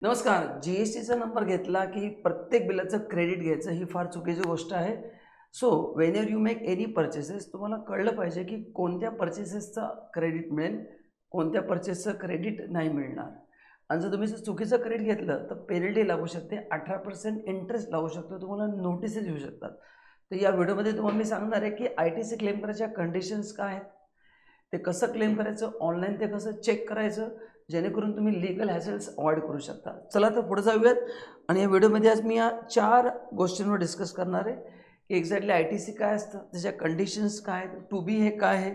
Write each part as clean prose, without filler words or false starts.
नमस्कार. GSTचा नंबर घेतला की प्रत्येक बिलाचं क्रेडिट घ्यायचं ही फार चुकीची गोष्ट आहे. So whenever you make any purchases तुम्हाला कळलं पाहिजे की कोणत्या पर्चेसेसचा क्रेडिट मिळेल, कोणत्या पर्चेसचं क्रेडिट नाही मिळणार. आणि जर तुम्ही चुकीचं क्रेडिट घेतलं तर पेनल्टी लागू शकते, 18% इंटरेस्ट लागू शकतो, तुम्हाला नोटिसेस येऊ शकतात. तर या व्हिडिओमध्ये तुम्हाला मी सांगणार आहे की ITC क्लेम करायच्या कंडिशन्स काय आहेत, ते कसं क्लेम करायचं, ऑनलाईन ते कसं चेक करायचं, जेणेकरून तुम्ही लीगल हॅसल्स अवॉइड करू शकता. चला तर पुढे जाऊयात. आणि या व्हिडिओमध्ये आज मी या 4 गोष्टींवर डिस्कस करणार आहे की एक्झॅक्टली ITC काय असतं, त्याच्या कंडिशन्स काय आहेत, टू बी हे काय आहे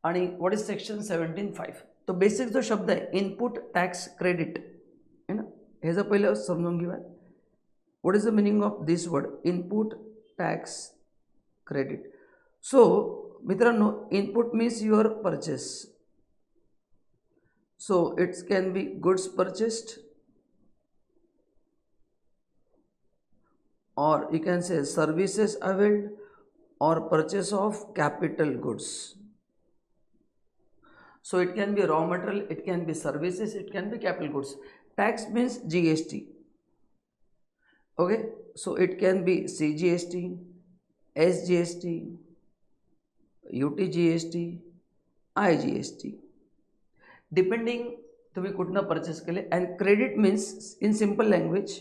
आणि व्हॉट इज सेक्शन 17(5). तो बेसिक जो शब्द आहे इनपुट टॅक्स क्रेडिट आहे ना, हे जर पहिलं समजून घेऊया. What is the meaning of this word input tax credit. So मित्रांनो, input means your purchase. So it can be goods purchased, or you can say services availed, or purchase of capital goods. So it can be raw material, it can be services, it can be capital goods. Tax means GST. Okay, so it can be CGST, SGST, UTGST, IGST. Depending तुम्ही कुठनं purchase केले. And credit means in simple language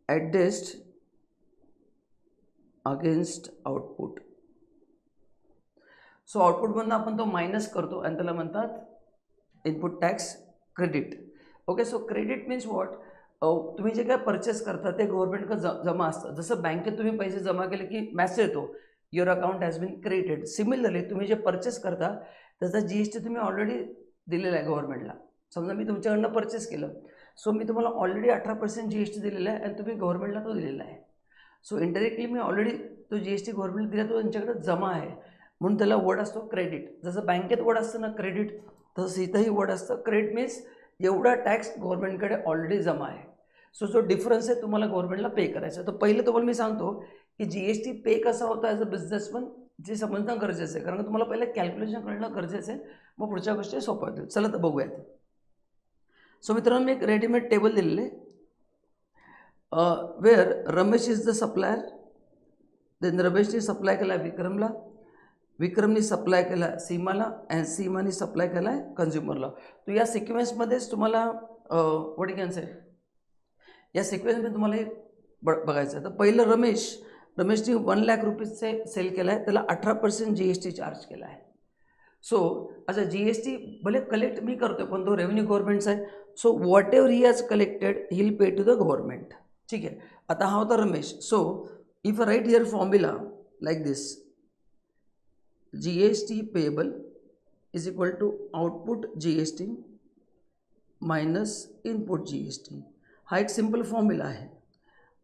adjust against output. So आउटपुटमधून आपण तो minus करतो आणि त्याला म्हणतात input tax credit. Okay, so credit means what, तुम्ही जे काय परचेस करता ते गव्हर्नमेंटकडे जमा असतं. जसं बँकेत तुम्ही पैसे जमा केले की मॅसेज येतो your account has been created. Similarly तुम्ही जे परचेस करता त्याचा GST तुम्ही ऑलरेडी दिलेला आहे गव्हर्नमेंटला. समजा मी तुमच्याकडनं परचेस केलं, सो मी तुम्हाला ऑलरेडी 18% GST दिलेला आहे आणि तुम्ही गव्हर्नमेंटला तो दिलेला आहे. सो इंडिरेक्टली मी ऑलरेडी तो GST गव्हर्नमेंट दिला, तो त्यांच्याकडे जमा आहे, म्हणून त्याला वर्ड असतो क्रेडिट. जसं बँकेत वर्ड असतं ना क्रेडिट, तसं इथंही वर्ड असतं क्रेडिट. मीन्स एवढा टॅक्स गव्हर्नमेंटकडे ऑलरेडी जमा आहे. सो जो डिफरन्स आहे तुम्हाला गव्हर्नमेंटला पे करायचा. तर पहिलं तुम्हाला मी सांगतो की GST पे कसा होता ॲज अ बिझनेसमन, जे समजणं गरजेचं आहे, कारण का तुम्हाला पहिलं कॅल्क्युलेशन करणं गरजेचं आहे, मग पुढच्या गोष्टी सोप्या होतील. चला तर बघूयात. सो मित्रांनो, मी एक रेडीमेड टेबल दिलेलं आहे. Where Ramesh is the supplier, then रमेशने सप्लाय केला विक्रमला, विक्रमने सप्लाय केला सीमाला, अँड सीमाने सप्लाय केला आहे कन्झ्युमरला. तर या सिक्वेन्समध्येच तुम्हाला व्हॉट यू कॅन से, या सिक्वेन्समध्ये तुम्हाला हे बघायचं आहे. तर पहिलं रमेशने 1 लाख रुपीजचे सेल केला आहे, त्याला 18% GST चार्ज केला आहे. सो अच्छा, GST भले कलेक्ट मी करतो पण तो रेव्हेन्यू गव्हर्नमेंटचा आहे. So whatever he has collected he will pay to the government. ठीक आहे. आता हा होता Ramesh. So if right here formula like this, GST payable is equal to output GST minus input GST. हा एक सिम्पल फॉर्म्युला आहे.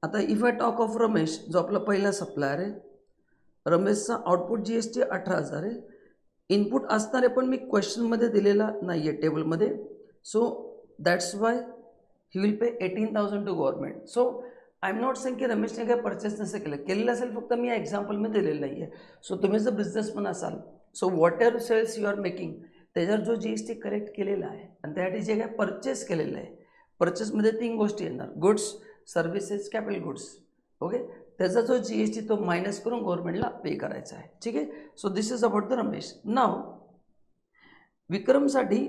आता if I talk of Ramesh, जो आपला पहिला सप्लायर आहे, रमेशचा आउटपुट GST 18,000 आहे. इनपुट असणार आहे पण मी क्वेश्चनमध्ये दिलेला नाही आहे टेबलमध्ये. So that's why he will pay 18,000 to government. So I am not saying की रमेशने काय परचेस नसेल केलेलं असेल, फक्त मी या एक्झाम्पलमध्ये दिलेलं नाही आहे. सो तुम्ही जर बिझनेसमन असाल, so whatever sales you are making, त्याच्यावर जो GST कलेक्ट केलेला आहे आणि त्यासाठी जे काय परचेस केलेलं आहे, परचेसमध्ये 3 गोष्टी येणार, goods, services, capital goods. Okay, त्याचा जो GST तो मायनस करून गव्हर्नमेंटला पे करायचा आहे. ठीक आहे. So this is about the Ramesh. Now विक्रमसाठी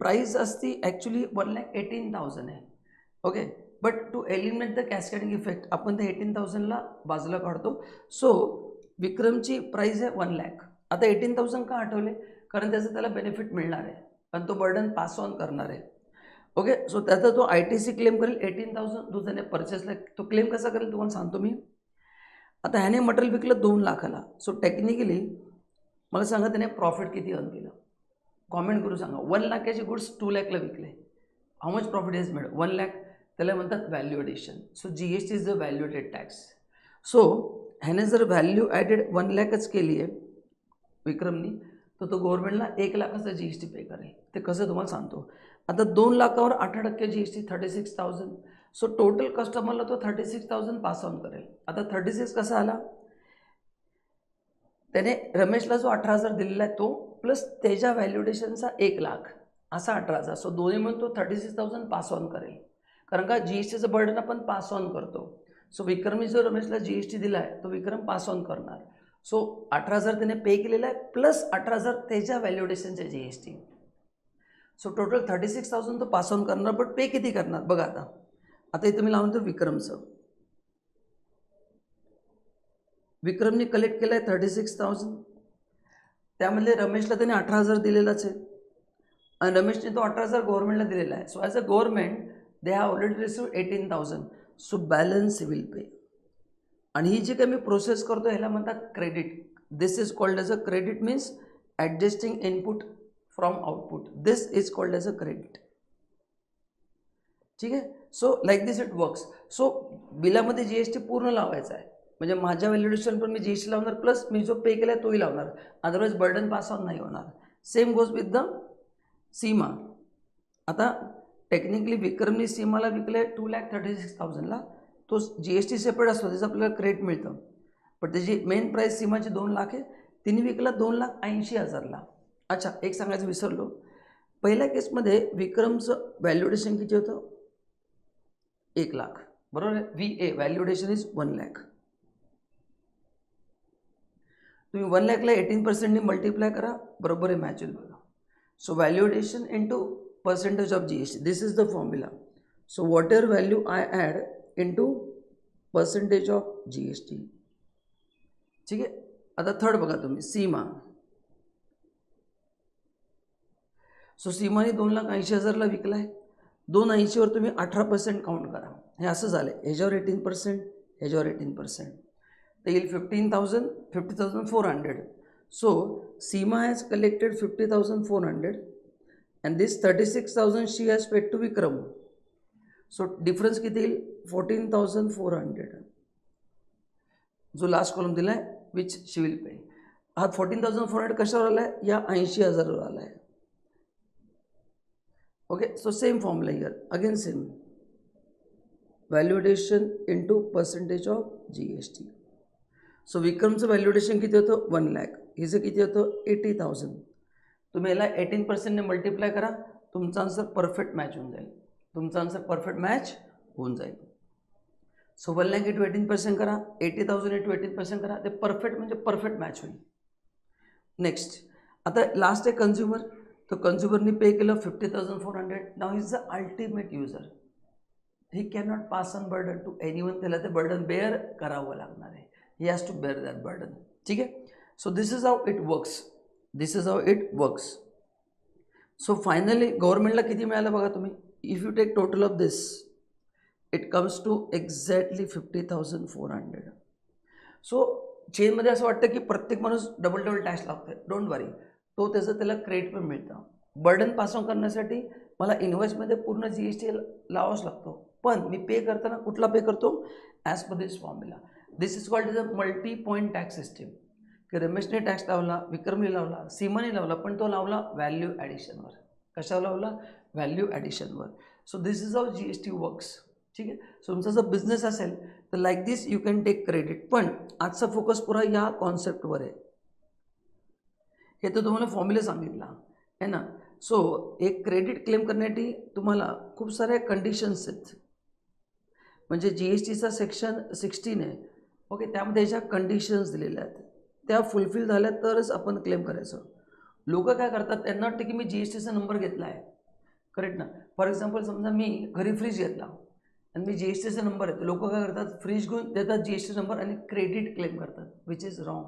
प्राईस असती ॲक्च्युली 1,18,000 आहे. Okay, but to eliminate the cascading effect आपण त्या 18,000ला बाजूला काढतो. सो विक्रमची प्राईस आहे 1 लाख. आता 18,000 का आठवले, कारण त्याचं त्याला बेनिफिट मिळणार आहे आणि तो बर्डन पास ऑन करणार आहे. ओके, सो त्याचा तो ITC क्लेम करेल 18,000 जो त्याने परचेसला. तो क्लेम कसा करेल तुम्हाला सांगतो मी. आता ह्याने मटेरियल विकलं 2 लाखाला. सो टेक्निकली मला सांगा त्याने प्रॉफिट किती अर्न केलं, कॉमेंट करू सांगा. 1 लाखाचे गुड्स 2 लाखला विकले, how much profit is made, 1 lakh. त्याला म्हणतात value addition. So GST is the value added tax. So ह्याने जर व्हॅल्यू ॲडेड 1 लाखच केली आहे विक्रमनी, तर तो गव्हर्नमेंटला 1 लाखाचा GST पे करेल. ते कसं तुम्हाला सांगतो. आता 2 लाखावर 18% GST 36,000. सो टोटल कस्टमरला तो 36,000 पास ऑन करेल. आता 36 कसा आला, त्याने रमेशला जो 18,000 दिलेला आहे तो प्लस त्याच्या व्हॅल्युडेशनचा 1 लाख, असा 18,000. सो दोन्ही मिळून तो 36,000 पास ऑन करेल, कारण का GSTचं बर्डन आपण पास ऑन करतो. सो विक्रमने जो रमेशला GST दिला आहे तो विक्रम पास ऑन करणार. सो 18,000 त्याने पे केलेला आहे प्लस 18,000 त्याच्या व्हॅल्युडेशनचे GST. सो टोटल 36,000 तो पास ऑन करणार, बट पे किती करणार बघा. आता इथं मी लावून तो विक्रमचं. विक्रमने कलेक्ट केलं आहे 36,000, त्यामध्ये रमेशला त्याने 18,000 दिलेलाच आहे आणि रमेशने तो 18,000 गव्हर्नमेंटला दिलेला आहे. So as a government they have already receive 18,000. So balance will pay. आणि ही जी काही मी प्रोसेस करतो ह्याला म्हणतात credit. This is called as a credit, means ॲडजस्टिंग input from output. This is called as a credit. ठीक आहे. So like this it works. So बिलामध्ये GST पूर्ण लावायचा आहे, म्हणजे माझ्या व्हॅल्युडेशन पण मी GST लावणार प्लस मी जो पे केला आहे तोही लावणार, अदरवाईज बर्डन पास ऑन नाही होणार. सेम गोज विथ द सीमा. आता टेक्निकली विक्रमने सीमाला विकले 2,36,000ला, तो GST सेपरेट असतो, त्याचं आपल्याला क्रेडिट मिळतं. पण त्याची मेन प्राईस सीमाची 2 लाख आहे, तिने विकला 2,80,000ला. अच्छा, एक सांगायचं विसरलो, पहिल्या केसमध्ये विक्रमचं व्हॅल्युडेशन किती होतं? 1 लाख, बरोबर आहे. VA value addition is 1 lakh. तुम्ही 1 लाखला 18% मल्टिप्लाय करा, बरोबर आहे, मॅच होईल बघा. So value addition into percentage of GST, this is the formula. So whatever value I add into percentage of GST. ठीक आहे. आता थर्ड बघा तुम्ही, सीमा. सो सीमाने 2,80,000ला विकला आहे. 2,80,000वर तुम्ही 18% काउंट करा. हे असं झालं, ह्याच्यावर 18%, ह्याच्यावर 18%, तर येईल 50,400. So Seema has collected 50,400 and this 36,000 she has paid to Vikram. So difference किती येईल? 14,400. जो लास्ट कॉलम दिला आहे विच शी विल पे. हा 14,400 कशावर आला आहे? या 80,000वर आला आहे. Okay. So same formula here again same, value addition into percentage of GST. So विक्रमचं व्हॅल्युडेशन किती होतं? 1 लाख. हिचं किती होतं? 80,000. तुम्ही याला 18%ने मल्टिप्लाय करा, तुमचा आन्सर परफेक्ट मॅच होऊन जाईल. तुमचा आन्सर परफेक्ट मॅच होऊन जाईल. सो 1 लाख इंटू 18% करा, 80,000 इंटू 18% करा, ते परफेक्ट म्हणजे परफेक्ट मॅच होईल. नेक्स्ट, आता लास्ट आहे कन्झ्युमर. तो कन्झ्युमरनी पे केलं 50,400. Now is the ultimate user. He can not pass on burden to anyone. त्याला ते बर्डन बेअर करावं लागणार आहे. He has to bear that burden. ठीक आहे. So this is how it works. This is how it works. So finally गव्हर्नमेंटला किती मिळालं बघा तुम्ही. If you take total of this it comes to exactly 50,400. So चेनमध्ये असं वाटतं की प्रत्येक माणूस डबल टॅक्स लागतो. डोंट वरी, तो त्याला क्रेडिट पण मिळतं. बर्डन पास ऑन करण्यासाठी मला इन्व्हॉइसमध्ये पूर्ण GST लावाच लागतो, पण मी पे करताना कुठला पे करतो? As per this formula. This is called is a multi point tax system. की रमेशने टॅक्स लावला, विक्रमने लावला, सीमाने लावला, पण तो लावला व्हॅल्यू ॲडिशनवर. कशावर लावला? व्हॅल्यू ॲडिशनवर. So this is how GST works. ठीक आहे. सो तुमचा जर बिझनेस असेल तर like this you can take credit. पण आजचा फोकस पुरा या कॉन्सेप्टवर आहे. हे तर तुम्हाला फॉर्म्युला सांगितला आहे ना. सो एक क्रेडिट क्लेम करण्यासाठी तुम्हाला खूप साऱ्या कंडिशन्स आहेत. म्हणजे GSTचा सेक्शन 16 आहे. ओके, त्यामध्ये ह्याच्या कंडिशन्स दिलेल्या आहेत, त्या फुलफिल झाल्या तरच आपण क्लेम करायचं. लोक काय करतात, त्यांना वाटतं की मी GSTचा नंबर घेतला आहे, करेक्ट ना. फॉर एक्झाम्पल समजा मी घरी फ्रीज घेतला आणि मी GSTचा नंबर आहे, लोक काय करतात, फ्रीज घेऊन देतात GST नंबर आणि क्रेडिट क्लेम करतात, which is wrong.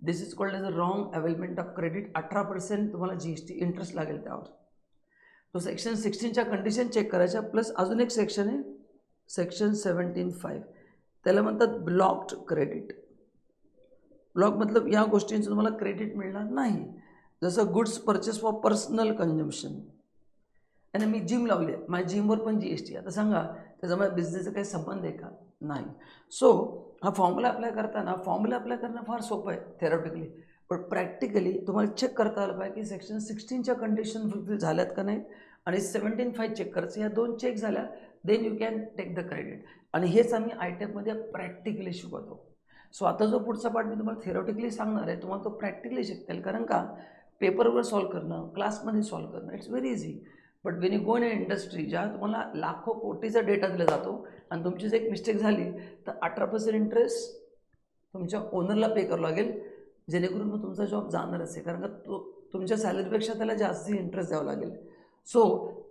This is called as a wrong availment of credit. 18% तुम्हाला GST इंटरेस्ट लागेल त्यावर. तो सेक्शन 16च्या कंडिशन चेक करायच्या. प्लस अजून एक सेक्शन आहे, सेक्शन 17(5), त्याला म्हणतात ब्लॉक्ड क्रेडिट. ब्लॉक मतलब या गोष्टींचं तुम्हाला क्रेडिट मिळणार नाही. जसं goods purchase for personal consumption. आणि मी जिम लावली आहे, माझ्या जिमवर पण GST. आता सांगा त्याचा माझ्या बिझनेसचा काही संबंध आहे का? नाही. सो हा फॉर्म्युला अप्लाय करताना, फॉर्म्युला अप्लाय करणं फार सोपं आहे थेरॉटिकली, पण प्रॅक्टिकली तुम्हाला चेक करता आलं पाहिजे की सेक्शन 16च्या कंडिशन फुलफिल झाल्यात का नाहीत, आणि 17(5) चेक करायचं. या 2 चेक झाल्या, then you can take the credit. आणि हेच आम्ही ITEPमध्ये प्रॅक्टिकली शिकवतो. सो आता जो पुढचा पार्ट मी तुम्हाला थेरॉटिकली सांगणार आहे, तुम्हाला तो प्रॅक्टिकली शिकता येईल. कारण का पेपरवर सॉल्व्ह करणं, क्लासमध्ये सॉल्व्ह करणं, it's very easy. But Wien you go in industry, ज्या तुम्हाला लाखो कोटीचा डेटा दिला जातो आणि तुमची जर एक मिस्टेक झाली तर 18% इंटरेस्ट तुमच्या ओनरला पे करावं लागेल, जेणेकरून मग तुमचा जॉब जाणारच आहे, कारण का तो तुमच्या सॅलरीपेक्षा त्याला जास्ती इंटरेस्ट द्यावं लागेल. सो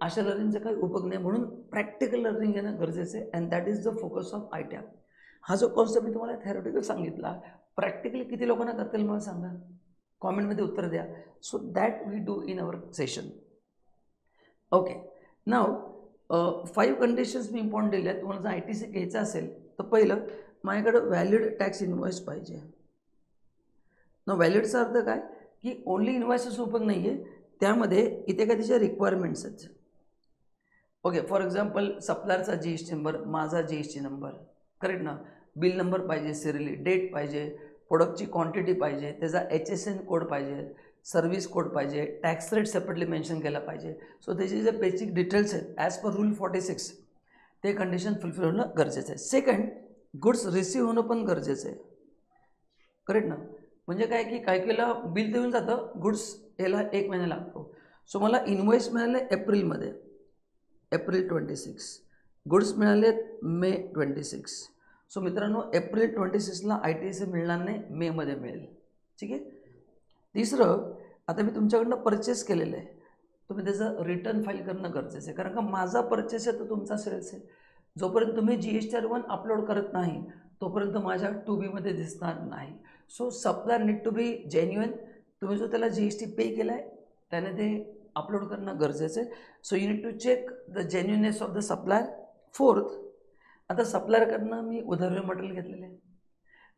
अशा लर्निंगचा काही उपयोग नाही, म्हणून प्रॅक्टिकल लर्निंग येणं गरजेचं आहे. And that is the focus of ITAP. हा जो कॉन्सेप्ट मी तुम्हाला थेरॉटिकल सांगितला, प्रॅक्टिकली किती लोकांना करता येईल मला सांगा, कॉमेंटमध्ये उत्तर द्या. So that we do in our session. Okay, नाव 5 कंडिशन्स मी इम्पॉर्टंट दिल्या. तुम्हाला जर ITC घ्यायचं असेल तर पहिलं माझ्याकडं व्हॅलिड टॅक्स इनवॉइस पाहिजे. न व्हॅलिडचा अर्थ काय की ओनली इन्व्हॉइसचा उपयोग नाही आहे, त्यामध्ये इथे काय तिच्या रिक्वायरमेंट्स आहेत. ओके, फॉर एक्झाम्पल सप्लायरचा GST नंबर, माझा GST नंबर, करेक्ट ना, बिल नंबर पाहिजे, सिरियली डेट पाहिजे, प्रोडक्टची क्वांटिटी पाहिजे, त्याचा HSN कोड पाहिजे, सर्व्हिस कोड पाहिजे, टॅक्स रेट सेपरेटली मेन्शन केला पाहिजे. सो त्याचे जे बेसिक डिटेल्स आहेत ॲज पर रूल 46 ते कंडिशन फुलफिल होणं गरजेचं आहे. सेकंड, गुड्स रिसीव्ह होणं पण गरजेचं आहे, करेक्ट ना. म्हणजे काय की काही केला बिल देऊन जातं, गुड्स याला 1 महिना लागतो. सो मला इन्व्हॉइस मिळाले एप्रिलमध्ये, एप्रिल 26, गुड्स मिळाले मे 26. सो मित्रांनो, एप्रिल 26ला ITC मिळणार नाही, मेमध्ये मिळेल. ठीक आहे. तिसरं, आता मी तुमच्याकडनं परचेस केलेलं आहे, तुम्ही त्याचं रिटर्न फाईल करणं गरजेचं आहे, कारण का माझा परचेस आहे तर तुमचा सेल्स आहे. जोपर्यंत तुम्ही GSTR1 अपलोड करत नाही तोपर्यंत माझ्या 2B दिसणार नाही. So supplier need to be genuine. तुम्ही जो त्याला GST पे केला आहे त्याने ते अपलोड करणं गरजेचं आहे. So you need to check the genuineness of the supplier. Fourth, आता सप्लायरकडनं मी उधार मटेरियल घेतलेलं आहे,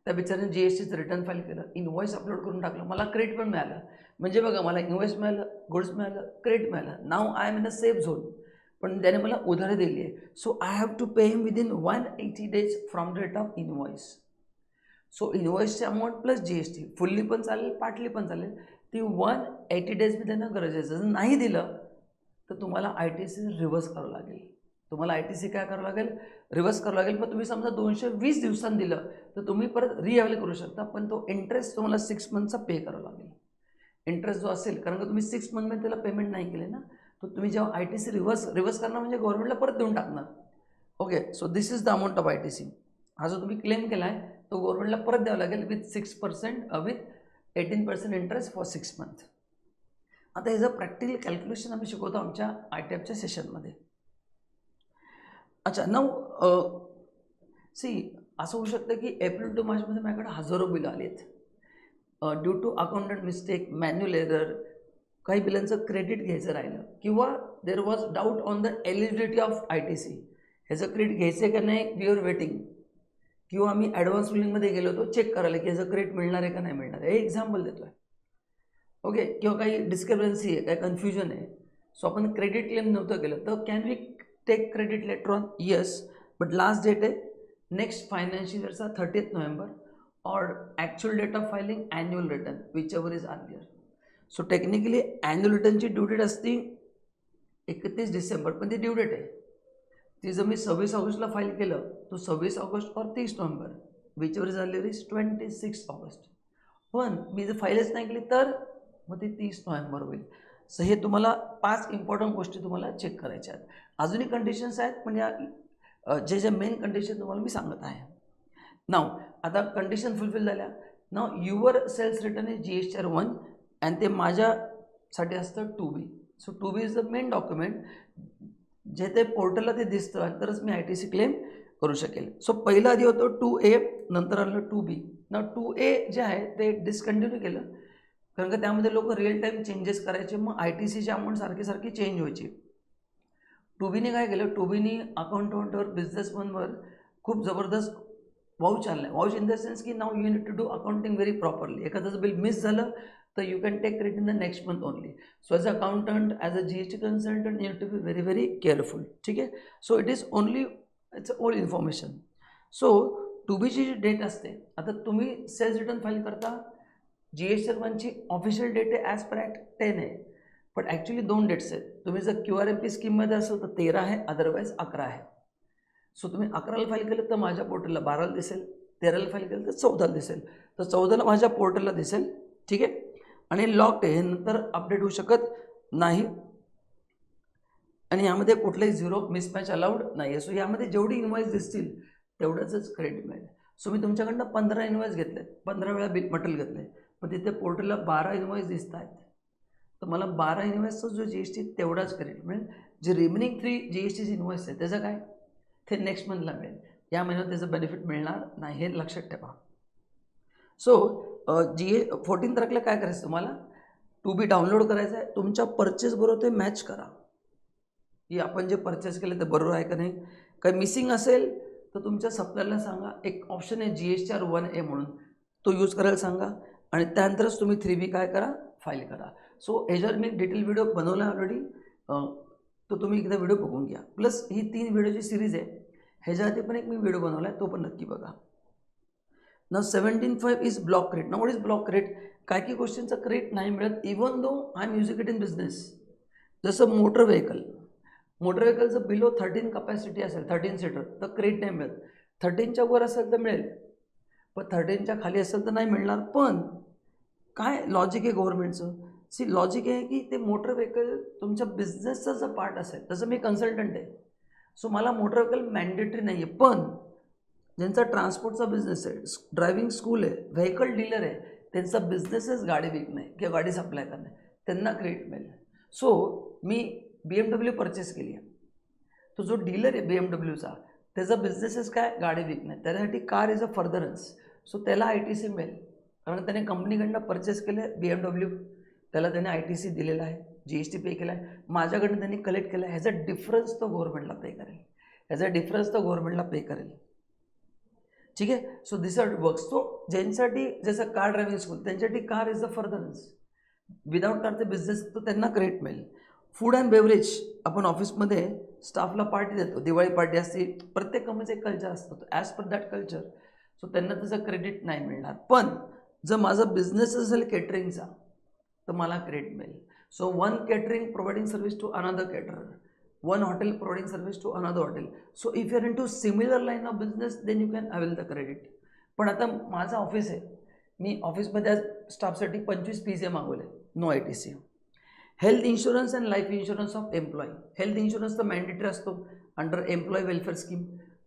त्या बिचाऱ्याने GSTचं रिटर्न फाईल केलं, इन्व्हॉइस अपलोड करून टाकलं, मला क्रेडिट पण मिळालं. म्हणजे बघा, मला इन्व्हॉइस मिळालं, गुड्स मिळालं, क्रेडिट मिळालं. Now I am in a safe zone. पण त्याने मला उधारी दिली आहे. So I have to pay him within 180 days from the date of invoice. So इन्व्हॉइसचे अमाऊंट प्लस GST फुल्ली पण चालेल, पार्टली पण चालेल, ती 180 days मी देणं गरजेचं. जर नाही दिलं तर तुम्हाला ITC रिव्हर्स करावं लागेल. तुम्हाला ITC काय करावं लागेल, रिव्हर्स करावं लागेल. पण तुम्ही समजा 220 दिवसांनी दिलं तर तुम्ही परत रिअवेल करू शकता, पण तो इंटरेस्ट तुम्हाला 6 मंथचा पे करावा लागेल. इंटरेस्ट जो असेल, कारण का तुम्ही 6 मंथमध्ये त्याला पेमेंट नाही केले ना, तर तुम्ही जेव्हा ITC रिव्हर्स करणार म्हणजे गव्हर्नमेंटला परत देऊन टाकणार. Okay, so this is the amount of ITC. हा जो तुम्ही क्लेम केला आहे तो गव्हर्नमेंटला परत द्यावा लागेल with 6% with 18% interest for 6 months. आता ह्याचं प्रॅक्टिकल कॅल्क्युलेशन आम्ही शिकवतो आमच्या ITAPच्या सेशनमध्ये. अच्छा, नाव असं होऊ शकतं की एप्रिल टू मार्चमध्ये माझ्याकडे हजारो बिलं आली आहेत. Due to accountant mistake, manual error, काही बिलांचं क्रेडिट घ्यायचं राहिलं, किंवा there was doubt on the eligibility of ITC. ह्याचं क्रेडिट घ्यायचं आहे का नाही, वी आर वेटिंग. किंवा आम्ही ॲडव्हान्स बिलिंगमध्ये गेलो होतो चेक करायला की ह्याचं क्रेडिट मिळणार आहे का नाही मिळणार आहे. हे एक्झाम्पल देतो आहे. ओके, किंवा काही डिस्क्रिपन्सी आहे, काही कन्फ्युजन आहे, सो आपण क्रेडिट क्लेम नव्हतं केलं तर can we take credit later on? Yes, but last date आहे नेक्स्ट फायनान्शियल इयरचा 30th November और actual date of filing annual return whichever is earlier. So technically annual रिटर्नची due date असते 31 डिसेंबर, पण ती ड्यू डेट आहे ती जर मी 26 ऑगस्टला फाईल केलं तो 26 ऑगस्ट और 30 November, which ever is earlier is 26 August. पण मी जर फाईलच नाही केली तर मग ते 30 नोव्हेंबर होईल. सो हे तुम्हाला 5 इम्पॉर्टंट गोष्टी तुम्हाला चेक करायच्या आहेत. अजूनही कंडिशन्स आहेत, पण या जे मेन कंडिशन तुम्हाला मी सांगत आहे. नाव आता कंडिशन फुलफिल झाल्या. Now your sales return is GSTR1 आणि ते माझ्यासाठी असतं 2B. So 2B is the main document, जे ते पोर्टलला ते दिसतं तरच मी ITC क्लेम करू शकेल. सो पहिलं आधी होतं 2A, नंतर आलं 2B. ना 2A जे आहे ते डिस्कंटिन्यू केलं, कारण का त्यामध्ये लोक रिअल टाईम चेंजेस करायचे, मग ITCची अमाऊंट सारखी चेंज व्हायची. 2Bने काय केलं, 2Bने अकाउंटंटवर, बिझनेसमनवर खूप जबरदस्त वाउच आणलं आहे. वाउच इन द सेन्स की now you need to do accounting very properly. एखादं बिल मिस झालं तर you can take credit in the next month only. So as a accountant, as a GST consultant, you need to be very careful. ठीक आहे. So it is only it's old information. So 2Bची जी date असते, आता तुम्ही sales return file करता, GSTR1ची official date आहे ॲज पर ॲक्ट 10 आहे, पण ॲक्च्युली 2 डेट्स आहेत. तुम्ही जर QRMP स्कीममध्ये असेल तर 13 आहे, अदरवाईज 11 आहे. सो तुम्ही 11ला फाईल केलं तर माझ्या पोर्टलला 12ला दिसेल, 13ला फाईल केलं तर 14ला दिसेल, तर 14ला माझ्या पोर्टलला दिसेल. ठीक आहे. आणि लॉक्ड आहे, हे नंतर अपडेट होऊ शकत नाही आणि यामध्ये कुठलाही झिरो मिसमॅच अलाउड नाही आहे. सो यामध्ये जेवढी इन्व्हॉइस दिसतील तेवढंच क्रेडिट मिळेल. सो मी तुमच्याकडनं 15 इन्व्हॉइस घेतले, 15 वेळा बिल मटेरियल घेतलं आहे, पण तिथे पोर्टलला 12 इन्व्हॉइस दिसत आहेत. तर मला 12 इन्व्हॉइसचा जो GST तेवढाच क्रेडिट मिळेल. जे रिमेनिंग 3 GSTची इन्व्हॉइस आहे त्याचं काय, ते नेक्स्ट मंथला मिळेल. या महिन्यात त्याचं बेनिफिट मिळणार नाही, हे लक्षात ठेवा. सो 14 तारखेला काय करायचं तुम्हाला, टू बी डाउनलोड करायचं आहे. तुमच्या परचेस बरोबर ते मॅच करा की आपण जे परचेस केलं ते बरोबर आहे का नाही. काही मिसिंग असेल तर तुमच्या सप्लायरला सांगा. एक ऑप्शन आहे GSTR 1A म्हणून, तो यूज करायला सांगा आणि त्यानंतरच तुम्ही 3B काय करा, फाईल करा. सो ह्याच्यावर मी एक डिटेल व्हिडिओ बनवला आहे ऑलरेडी, तो तुम्ही एकदा व्हिडिओ बघून घ्या. प्लस ही 3 व्हिडिओची सिरीज आहे, ह्याच्यावरती पण एक मी व्हिडिओ बनवला आहे, तो पण नक्की बघा. ना 17.5 इज ब्लॉक क्रेडिट. ना व्हॉट इज ब्लॉक क्रेडिट, काही गोष्टींचा क्रेडिट नाही मिळत even though I am using it in business. जसं मोटर व्हेकलचं बिलो 13 कपॅसिटी असेल, 13 सीटर, तर क्रेडिट नाही मिळत. 13च्या वर असेल तर मिळेल, पण 13च्या खाली असेल तर नाही मिळणार. पण काय लॉजिक आहे गव्हर्नमेंटचं, लॉजिक आहे की ते मोटर व्हेकल तुमच्या बिझनेसचा जर पार्ट असेल, तसं मी कन्सल्टंट आहे, सो मला मोटर व्हेकल मॅन्डेटरी नाही आहे. पण ज्यांचा ट्रान्सपोर्टचा बिझनेस आहे, ड्रायव्हिंग स्कूल आहे, व्हेकल डीलर आहे, त्यांचा बिझनेसच गाडी विकणे किंवा गाडी सप्लाय करणे, त्यांना क्रेडिट मिळेल. सो मी BMW परचेस केली आहे, तो जो डीलर आहे BMWचा, त्याचा बिझनेसच काय, गाडी विकणे, त्यासाठी कार इज अ फर्दरन्स. सो त्याला ITC मिळेल, कारण त्याने कंपनीकडनं परचेस केलं आहे BMW, त्याला त्याने ITC दिलेला आहे, GST पे केला आहे, माझ्याकडनं त्यांनी कलेक्ट केला आहे. ह्याचा डिफरन्स तो गव्हर्नमेंटला पे करेल. ठीक आहे. So this are works. So ज्यांच्यासाठी जसं कार ड्रायव्हिंग स्कूल, त्यांच्यासाठी car is the furtherance. Without कारचे बिझनेस, तर त्यांना क्रेडिट मिळेल. फूड अँड बेवरेज, आपण ऑफिसमध्ये स्टाफला पार्टी देतो, दिवाळी पार्टी असते, प्रत्येक कंपनीचं एक कल्चर असतं, as per that culture. So त्यांना त्याचं क्रेडिट नाही मिळणार. पण जर माझा बिझनेस असेल केटरिंगचा, तर मला क्रेडिट मिळेल. So one catering providing service to another caterer, one hotel providing service to another hotel. So if you are into similar line of business, then you can avail the credit. पण आता माझं office आहे, मी ऑफिसमध्ये आज स्टाफसाठी 25 PCA मागवले, no ITC. Health insurance and life insurance of employee. Health insurance तर मॅन्डेटरी असतो under employee welfare scheme.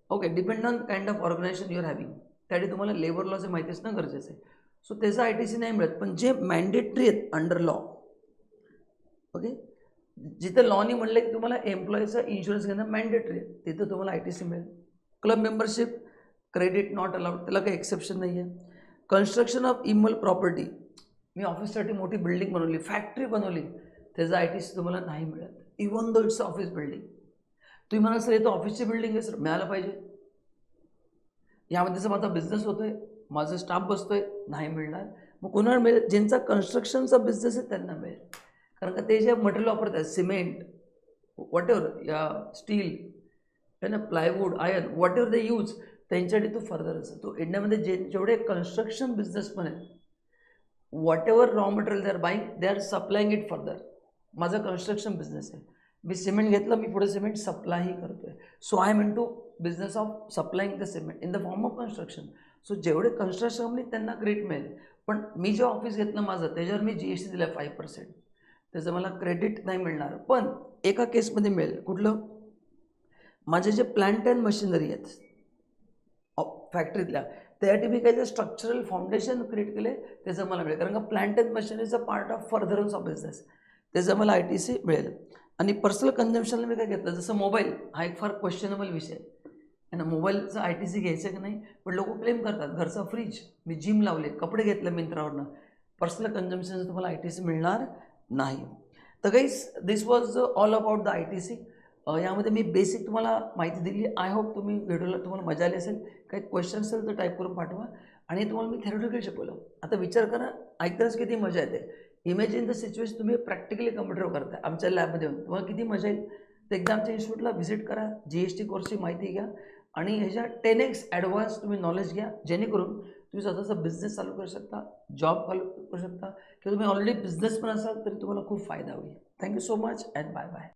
Okay, depend on kind of organisation you are having. त्यासाठी तुम्हाला लेबर लॉचे माहिती असणं गरजेचं आहे. सो त्याचा ITC नाही मिळत, पण जे मॅन्डेटरी आहेत अंडर लॉ, ओके, जिथे लॉनी म्हणलं की तुम्हाला एम्प्लॉईचा इन्शुरन्स घेणं मॅन्डेटरी आहे, तिथं तुम्हाला ITC मिळेल. Club membership credit not allowed, त्याला काही एक्सेप्शन नाही आहे. कन्स्ट्रक्शन ऑफ इमल प्रॉपर्टी, मी ऑफिससाठी मोठी बिल्डिंग बनवली, फॅक्टरी बनवली, त्याचा ITC तुम्हाला नाही मिळत, even though it's office building. तुम्ही म्हणा सर हे तर ऑफिसची बिल्डिंग आहे सर, मिळालं पाहिजे. यामध्ये जर माझा बिझनेस होतो आहे, माझं स्टाफ बसतो आहे, नाही मिळणार. मग कोणाला मिळेल, ज्यांचा कन्स्ट्रक्शनचा बिझनेस आहे त्यांना मिळेल. कारण का ते जे मटेरियल वापरत आहेत, सिमेंट, वॉटेवर, या स्टील आहे ना, प्लायवूड, आयर्न, वॉटेवर दे यूज, त्यांच्यासाठी तो फर्दर असतो. तो इंडियामध्ये जेवढे कन्स्ट्रक्शन बिझनेस पण आहेत, whatever raw material they are buying, they are supplying it further. माझा कन्स्ट्रक्शन बिझनेस आहे, मी सिमेंट घेतलं, मी पुढे सिमेंट सप्लायही करतो आहे. So I am into business of supplying the cement in the form of construction. So जेवढे construction company त्यांना क्रेडिट मिळेल. पण मी जे ऑफिस घेतलं माझं, त्याच्यावर मी GST दिलं 5%, त्याचं मला क्रेडिट नाही मिळणार. पण एका केसमध्ये मिळेल, कुठलं, माझे जे प्लांट अँड मशिनरी आहेत फॅक्टरीतल्या, त्यासाठी मी काही जे स्ट्रक्चरल फाउंडेशन क्रिएट केले, त्याचं मला मिळेल. कारण का प्लांट अँड मशिनरीचा part of furtherance of business, त्याचं मला ITC मिळेल. आणि पर्सनल कन्झम्पशनला मी काय घेतलं, जसं मोबाईल हा एक फार क्वेश्चनेबल विषय आहे ना, मोबाईलचं ITC घ्यायचं की नाही, पण लोक क्लेम करतात. घरचा फ्रीज, मी जिम लावले, कपडे घेतले मिंत्रावरनं, पर्सनल कन्झम्पशनचं तुम्हाला ITC मिळणार नाही. तर guys, this was all about the ITC. यामध्ये मी बेसिक तुम्हाला माहिती दिली. आय होप तुम्ही व्हिडिओला तुम्हाला मजा आली असेल. काही क्वेश्चन असेल तर टाईप करून पाठवा. आणि तुम्हाला मी थेरोटिकल शिकवलं. आता विचार करा, ऐकताच किती मजा येते. इमॅजिन द सिच्युएशन, तुम्ही प्रॅक्टिकली कम्प्युटरवर करताय आमच्या लॅबमध्ये येऊन, तुम्हाला किती मजा येईल. तर एकदा आमच्या इन्स्टिट्यूटला व्हिजिट करा, GST कोर्सची माहिती घ्या आणि ह्याच्या 10x ॲडव्हान्स तुम्ही नॉलेज घ्या, जेणेकरून तुम्ही स्वतःचा बिझनेस चालू करू शकता, जॉब चालू करू शकता, किंवा तुम्ही ऑलरेडी बिझनेस पण असाल तरी तुम्हाला खूप फायदा होईल. Thank you so much and bye bye.